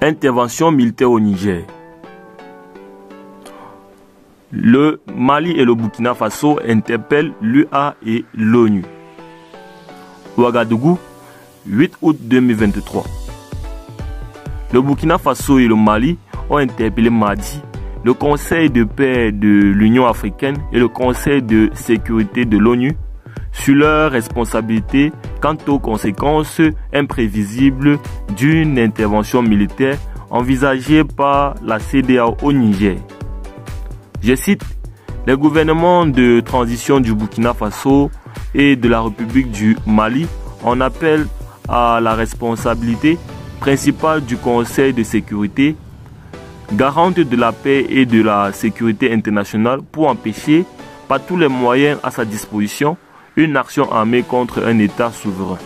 Intervention militaire au Niger. Le Mali et le Burkina Faso interpellent l'UA et l'ONU. Ouagadougou, 8 août 2023. Le Burkina Faso et le Mali ont interpellé mardi le Conseil de paix de l'Union africaine et le Conseil de sécurité de l'ONU sur leur responsabilité quant aux conséquences imprévisibles d'une intervention militaire envisagée par la CEDEAO au Niger. Je cite, « Les gouvernements de transition du Burkina Faso et de la République du Mali en appellent à la responsabilité principale du Conseil de sécurité, garante de la paix et de la sécurité internationale pour empêcher, par tous les moyens à sa disposition, une action armée contre un État souverain,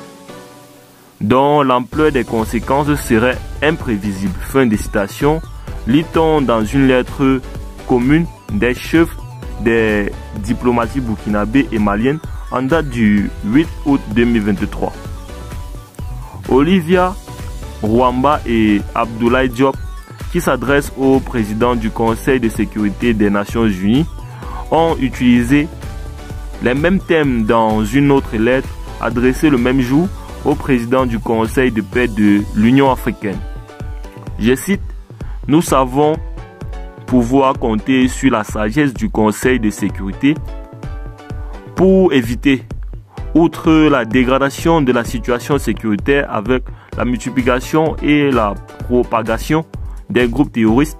dont l'ampleur des conséquences serait imprévisible. » Fin de citation, lit-on dans une lettre commune des chefs des diplomaties burkinabées et maliennes en date du 8 août 2023. Olivia Rwamba et Abdoulaye Diop, qui s'adressent au président du Conseil de sécurité des Nations Unies, ont utilisé les mêmes thèmes dans une autre lettre adressée le même jour au président du Conseil de paix de l'Union africaine. Je cite, « Nous savons pouvoir compter sur la sagesse du Conseil de sécurité pour éviter, outre la dégradation de la situation sécuritaire avec la multiplication et la propagation des groupes terroristes,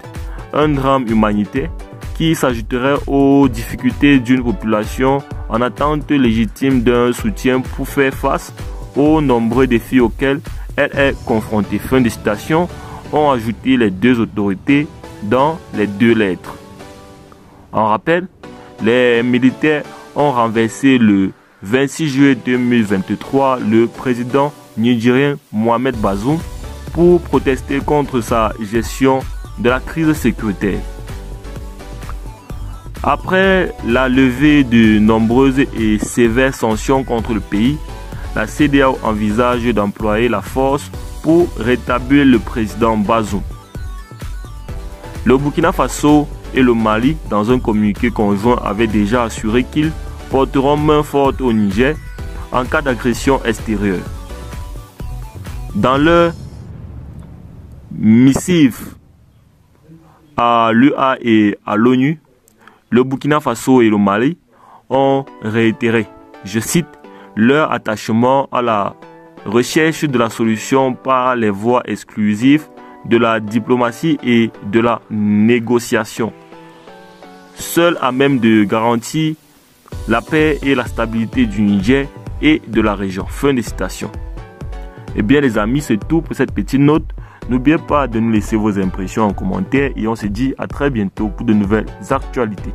un drame humanitaire qui s'ajouterait aux difficultés d'une population en attente légitime d'un soutien pour faire face aux nombreux défis auxquels elle est confrontée. » Fin de citation, ont ajouté les deux autorités dans les deux lettres. En rappel, les militaires ont renversé le 26 juillet 2023 le président nigérien Mohamed Bazoum pour protester contre sa gestion de la crise sécuritaire. Après la levée de nombreuses et sévères sanctions contre le pays, la CEDEAO envisage d'employer la force pour rétablir le président Bazoum. Le Burkina Faso et le Mali, dans un communiqué conjoint, avaient déjà assuré qu'ils porteront main forte au Niger en cas d'agression extérieure. Dans leur missive à l'UA et à l'ONU, le Burkina Faso et le Mali ont réitéré, je cite, leur attachement à la recherche de la solution par les voies exclusives de la diplomatie et de la négociation, seul à même de garantir la paix et la stabilité du Niger et de la région. Fin de citation. Eh bien les amis, c'est tout pour cette petite note. N'oubliez pas de nous laisser vos impressions en commentaire et on se dit à très bientôt pour de nouvelles actualités.